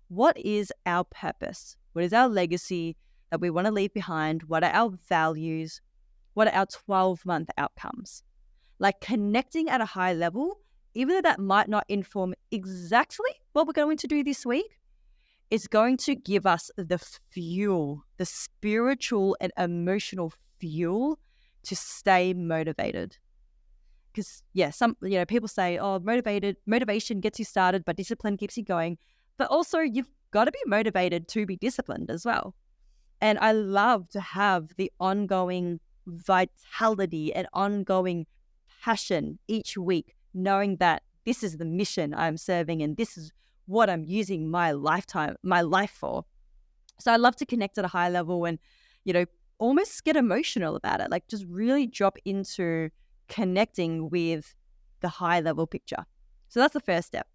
what is our purpose? What is our legacy that we want to leave behind? What are our values? What are our 12-month outcomes? Connecting at a high level, even though that might not inform exactly what we're going to do this week, is going to give us the fuel, the spiritual and emotional fuel to stay motivated. Because some people say, oh, motivation gets you started, but discipline keeps you going. But also you've got to be motivated to be disciplined as well. And I love to have the ongoing vitality and ongoing passion each week, knowing that this is the mission I'm serving and this is what I'm using my life for. So I love to connect at a high level and, almost get emotional about it, just really drop into connecting with the high level picture. So that's the first step.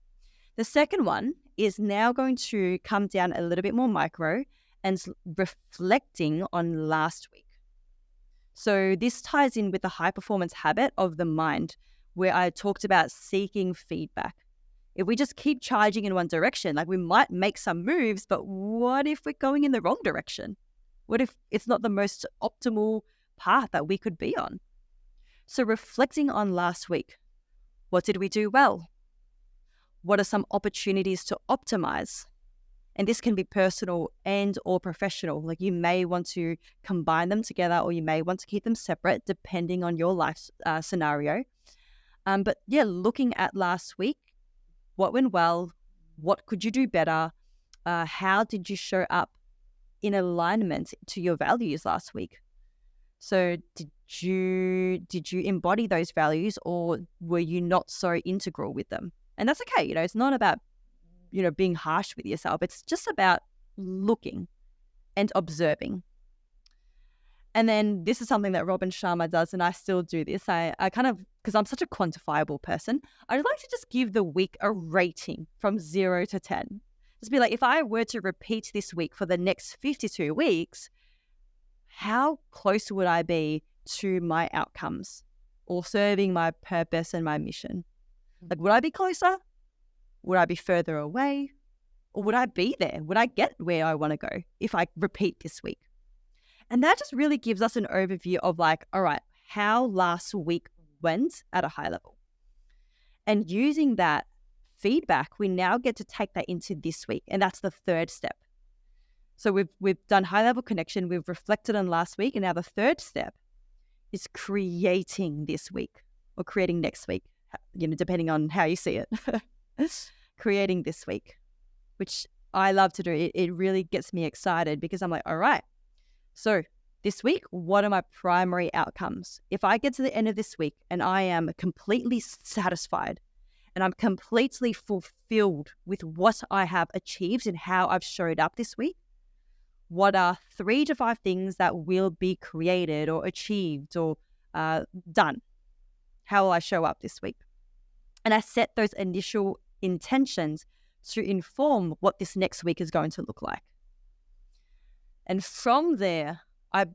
The second one is now going to come down a little bit more micro and reflecting on last week. So this ties in with the high performance habit of the mind, where I talked about seeking feedback. If we just keep charging in one direction, we might make some moves, but what if we're going in the wrong direction? What if it's not the most optimal path that we could be on? So reflecting on last week, what did we do well? What are some opportunities to optimize? And this can be personal and or professional. You may want to combine them together or you may want to keep them separate depending on your life scenario. But looking at last week, what went well? What could you do better? How did you show up in alignment to your values last week? So did you embody those values, or were you not so integral with them? And that's okay. It's not about, being harsh with yourself. It's just about looking and observing. And then this is something that Robin Sharma does, and I still do this. I kind of, because I'm such a quantifiable person, I'd like to just give the week a rating from 0 to 10. Just be like, if I were to repeat this week for the next 52 weeks, how close would I be to my outcomes or serving my purpose and my mission? Like, would I be closer? Would I be further away? Or would I be there? Would I get where I want to go if I repeat this week? And that just really gives us an overview of like, all right, how last week went at a high level. And using that feedback, we now get to take that into this week. And that's the third step. So we've done high level connection. We've reflected on last week. And now the third step is creating this week or creating next week, depending on how you see it. Creating this week, which I love to do. It really gets me excited because I'm like, all right, so this week, what are my primary outcomes? If I get to the end of this week and I am completely satisfied and I'm completely fulfilled with what I have achieved and how I've showed up this week, what are 3 to 5 things that will be created or achieved or done? How will I show up this week? And I set those initial intentions to inform what this next week is going to look like. And from there, I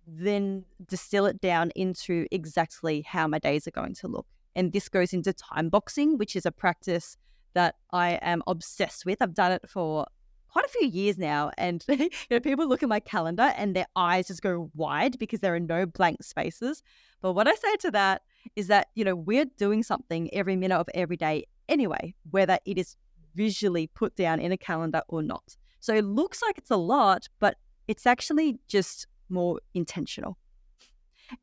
then distill it down into exactly how my days are going to look. And this goes into time boxing, which is a practice that I am obsessed with. I've done it for quite a few years now. And people look at my calendar and their eyes just go wide because there are no blank spaces. But what I say to that is that, we're doing something every minute of every day anyway, whether it is visually put down in a calendar or not. So it looks like it's a lot, but it's actually just more intentional.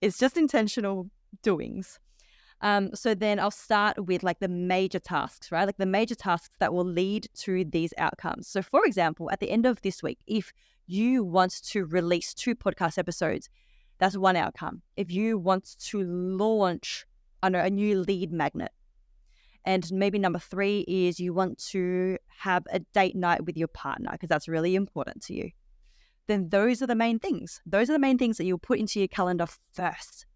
It's just intentional doings. So then I'll start with like the major tasks, right? Like the major tasks that will lead to these outcomes. So for example, at the end of this week, if you want to release 2 podcast episodes, that's one outcome. If you want to launch, a new lead magnet, and maybe number 3 is you want to have a date night with your partner because that's really important to you, then those are the main things. Those are the main things that you'll put into your calendar first.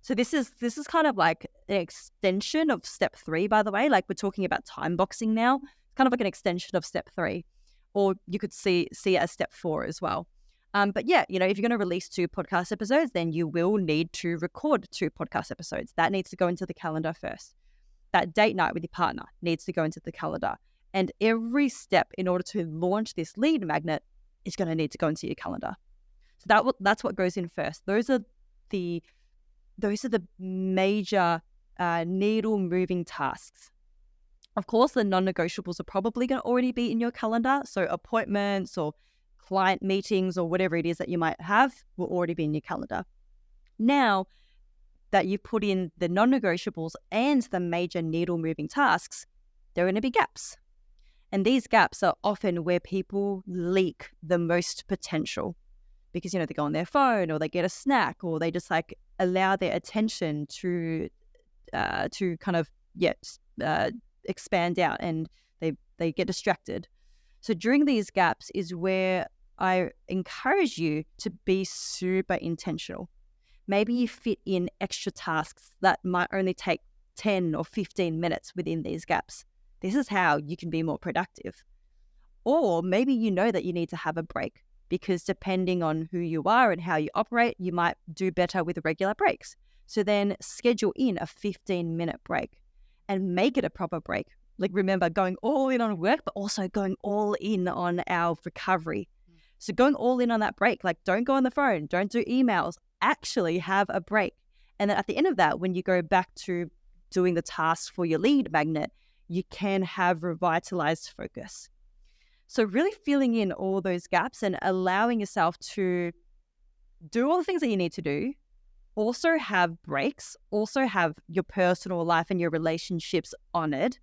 So this is kind of like an extension of step 3, by the way. Like we're talking about time boxing now. It's kind of like an extension of step 3, or you could see it as step 4 as well. But yeah, if you're going to release 2 podcast episodes, then you will need to record 2 podcast episodes. That needs to go into the calendar first. That date night with your partner needs to go into the calendar. And every step in order to launch this lead magnet is going to need to go into your calendar. So that's what goes in first. Those are the major needle moving tasks. Of course, the non-negotiables are probably going to already be in your calendar. So appointments or client meetings or whatever it is that you might have will already be in your calendar. Now that you've put in the non-negotiables and the major needle moving tasks, there are going to be gaps. And these gaps are often where people leak the most potential because, they go on their phone or they get a snack or they just like allow their attention to kind of, expand out and they get distracted. So during these gaps is where I encourage you to be super intentional. Maybe you fit in extra tasks that might only take 10 or 15 minutes within these gaps. This is how you can be more productive. Or maybe you know that you need to have a break because depending on who you are and how you operate, you might do better with regular breaks. So then schedule in a 15-minute break and make it a proper break. Like remember, going all in on work, but also going all in on our recovery. So going all in on that break, like don't go on the phone, don't do emails, actually have a break. And then at the end of that, when you go back to doing the tasks for your lead magnet, you can have revitalized focus. So really filling in all those gaps and allowing yourself to do all the things that you need to do, also have breaks, also have your personal life and your relationships honored.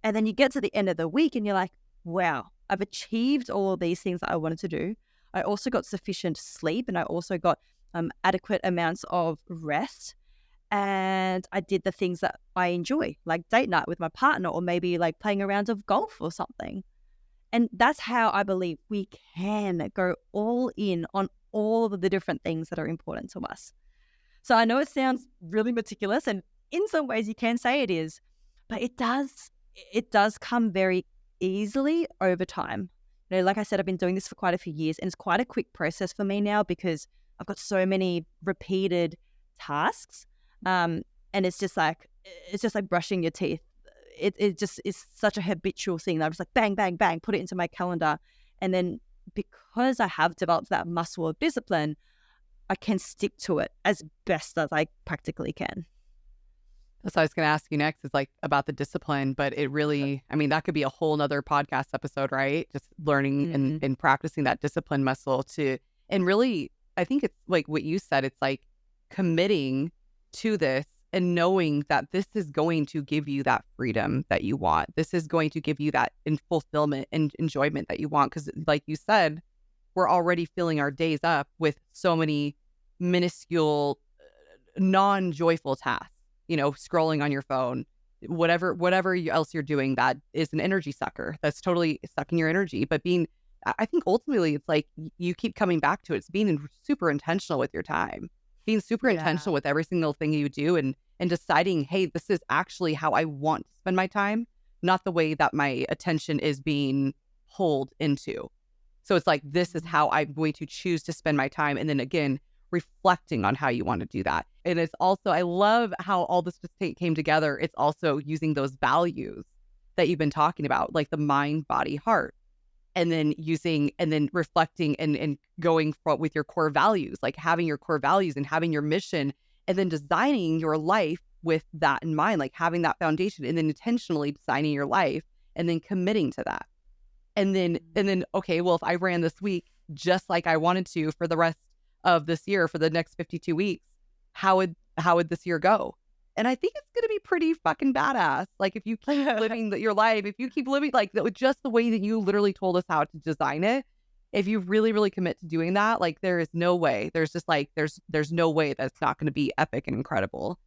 And then you get to the end of the week and you're like, wow, I've achieved all of these things that I wanted to do. I also got sufficient sleep and I also got adequate amounts of rest, and I did the things that I enjoy, like date night with my partner, or maybe like playing a round of golf or something. And that's how I believe we can go all in on all of the different things that are important to us. So I know it sounds really meticulous, and in some ways you can say it is, but it does come very easily over time. Like I said, I've been doing this for quite a few years, and it's quite a quick process for me now because I've got so many repeated tasks. And it's just like brushing your teeth. It just is such a habitual thing that I'm just like bang, bang, bang, put it into my calendar. And then because I have developed that muscle of discipline, I can stick to it as best as I practically can. That's what I was going to ask you next, is like about the discipline, but it really, I mean, that could be a whole nother podcast episode, right? Just learning and practicing that discipline muscle and really, I think it's like what you said, it's like committing to this and knowing that this is going to give you that freedom that you want. This is going to give you that fulfillment and enjoyment that you want. Because like you said, we're already filling our days up with so many minuscule, non-joyful tasks, scrolling on your phone, whatever else you're doing that is an energy sucker. That's totally sucking your energy. But I think ultimately it's like you keep coming back to it. It's being super intentional with your time, being super intentional with every single thing you do, and deciding, hey, this is actually how I want to spend my time, not the way that my attention is being pulled into. So it's like, this is how I'm going to choose to spend my time. And then again, reflecting on how you want to do that. And it's also, I love how all this just came together. It's also using those values that you've been talking about, like the mind, body, heart. And then reflecting and going with your core values, like having your core values and having your mission, and then designing your life with that in mind, like having that foundation, and then intentionally designing your life and then committing to that. And then, okay, well, if I ran this week just like I wanted to for the rest of this year, for the next 52 weeks, how would this year go? And I think it's going to be pretty fucking badass. Like if you keep living your life, if you keep living like just the way that you literally told us how to design it, if you really, really commit to doing that, like there is no way. There's just like, there's no way that's not going to be epic and incredible.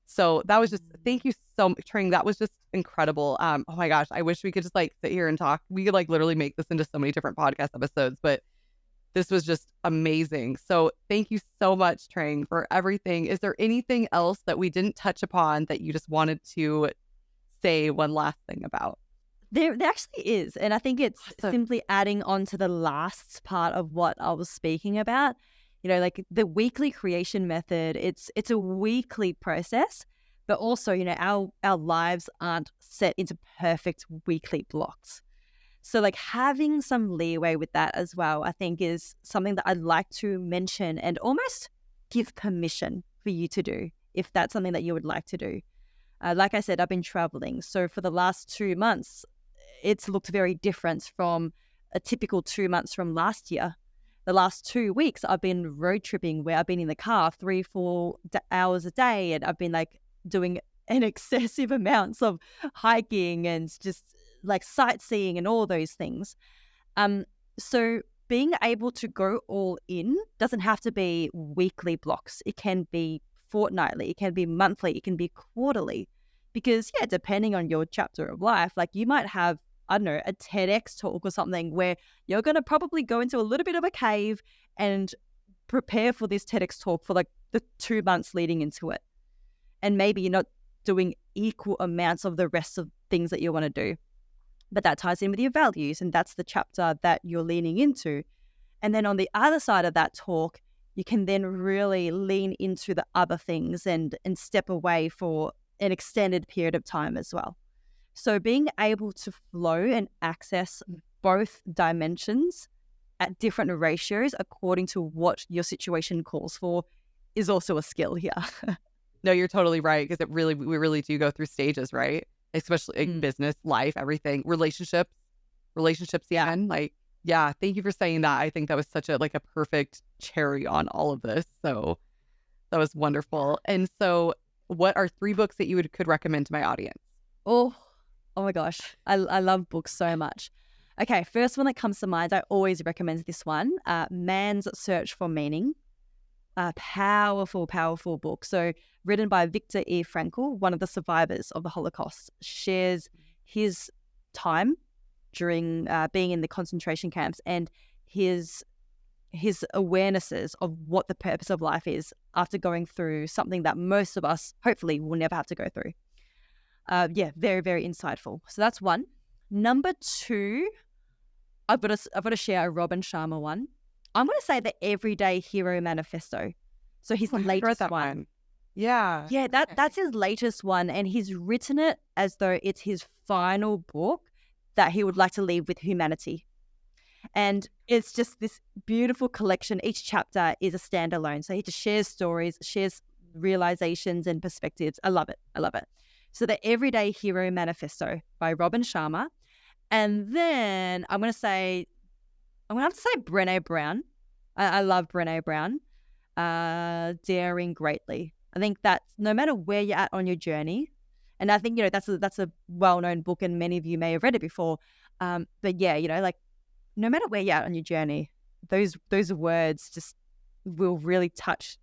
So that was just, thank you so much, Trang. That was just incredible. Oh my gosh, I wish we could just like sit here and talk. We could like literally make this into so many different podcast episodes, but this was just amazing. So thank you so much, Trang, for everything. Is there anything else that we didn't touch upon that you just wanted to say one last thing about? There actually is. And I think it's simply adding on to the last part of what I was speaking about. Like the weekly creation method, it's a weekly process, but also, our lives aren't set into perfect weekly blocks. So like having some leeway with that as well, I think is something that I'd like to mention and almost give permission for you to do if that's something that you would like to do. Like I said, I've been traveling. So for the last 2 months, it's looked very different from a typical 2 months from last year. The last 2 weeks, I've been road tripping where I've been in the car 3-4 hours a day, and I've been like doing an excessive amounts of hiking and just like sightseeing and all those things. So being able to go all in doesn't have to be weekly blocks. It can be fortnightly, it can be monthly, it can be quarterly. Because depending on your chapter of life, like you might have, I don't know, a TEDx talk or something where you're going to probably go into a little bit of a cave and prepare for this TEDx talk for like the 2 months leading into it. And maybe you're not doing equal amounts of the rest of things that you want to do. But that ties in with your values, and that's the chapter that you're leaning into. And then on the other side of that talk, you can then really lean into the other things and step away for an extended period of time as well. So being able to flow and access both dimensions at different ratios according to what your situation calls for is also a skill here. No, you're totally right, because we really do go through stages, right? Especially in business, life, everything, relationships, even. Like, yeah, thank you for saying that. I think that was such a perfect cherry on all of this. So that was wonderful. And so what are 3 books that you could recommend to my audience? Oh my gosh. I love books so much. Okay, first one that comes to mind, I always recommend this one, Man's Search for Meaning. A powerful, powerful book. So written by Viktor E. Frankl, one of the survivors of the Holocaust, shares his time during being in the concentration camps and his awarenesses of what the purpose of life is after going through something that most of us hopefully will never have to go through. Very, very insightful. So that's one. Number two, I've got to share a Robin Sharma one. I'm going to say the Everyday Hero Manifesto. So his latest one. Yeah. Yeah, that's his latest one. And he's written it as though it's his final book that he would like to leave with humanity. And it's just this beautiful collection. Each chapter is a standalone. So he just shares stories, shares realizations and perspectives. I love it. I love it. So the Everyday Hero Manifesto by Robin Sharma. And then I'm going to have to say Brené Brown. I love Brené Brown. Daring Greatly. I think that no matter where you're at on your journey, and I think, that's a well-known book and many of you may have read it before. But yeah, like no matter where you're at on your journey, those words just will really touch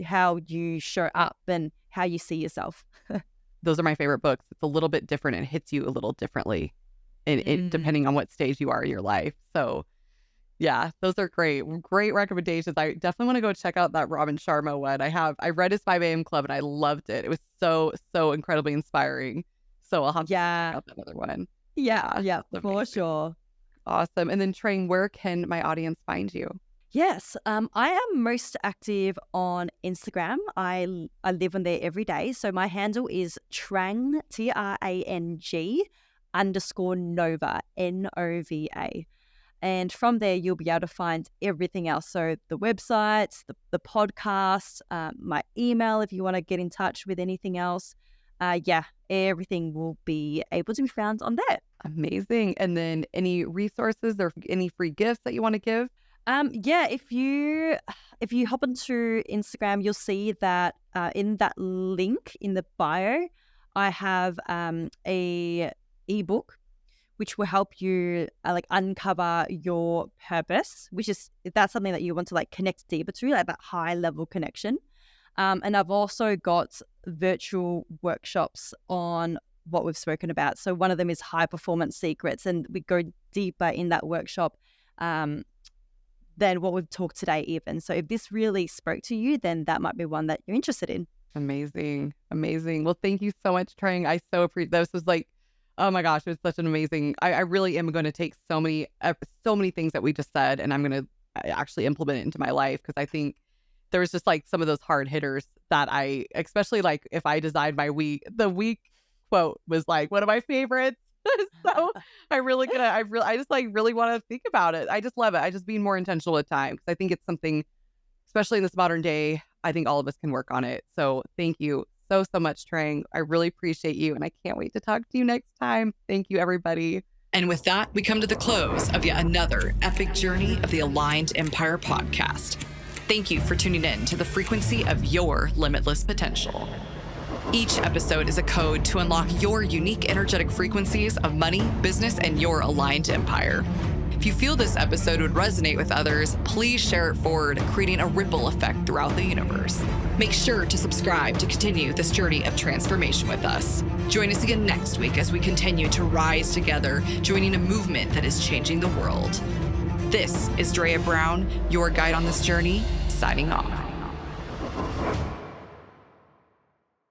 how you show up and how you see yourself. Those are my favorite books. It's a little bit different and hits you a little differently depending on what stage you are in your life. So yeah, those are great recommendations. I definitely want to go check out that Robin Sharma one. I read his 5 a.m. Club and I loved it. It was so incredibly inspiring. So I'll have to check out that other one. Yeah, for sure. Awesome. And then Trang, where can my audience find you? Yes, I am most active on Instagram. I live on there every day. So my handle is Trang, TRANG _Nova, NOVA. And from there, you'll be able to find everything else. So the website, the podcast, my email if you want to get in touch with anything else. Everything will be able to be found on there. Amazing. And then any resources or any free gifts that you want to give? If you hop onto Instagram, you'll see that in that link in the bio, I have a ebook which will help you uncover your purpose, which is, if that's something that you want to connect deeper to, that high level connection. And I've also got virtual workshops on what we've spoken about. So one of them is high performance secrets, and we go deeper in that workshop than what we've talked today even. So if this really spoke to you, then that might be one that you're interested in. Amazing. Well, thank you so much, Trang. I so appreciate this. Was oh my gosh, it was such an amazing. I really am going to take so many things that we just said, and I'm going to actually implement it into my life, because I think there was just some of those hard hitters that especially if I designed my week, the week quote was one of my favorites. So I really want to think about it. I just love it. I just being more intentional with time, because I think it's something, especially in this modern day, I think all of us can work on it. So thank you so much, Trang. I really appreciate you, and I can't wait to talk to you next time. Thank you, everybody. And with that, we come to the close of yet another epic journey of the Aligned Empire podcast. Thank you for tuning in to the frequency of your limitless potential. Each episode is a code to unlock your unique energetic frequencies of money, business, and your aligned empire. If you feel this episode would resonate with others, please share it forward, creating a ripple effect throughout the universe. Make sure to subscribe to continue this journey of transformation with us. Join us again next week as we continue to rise together, joining a movement that is changing the world. This is Drea Brown, your guide on this journey, signing off.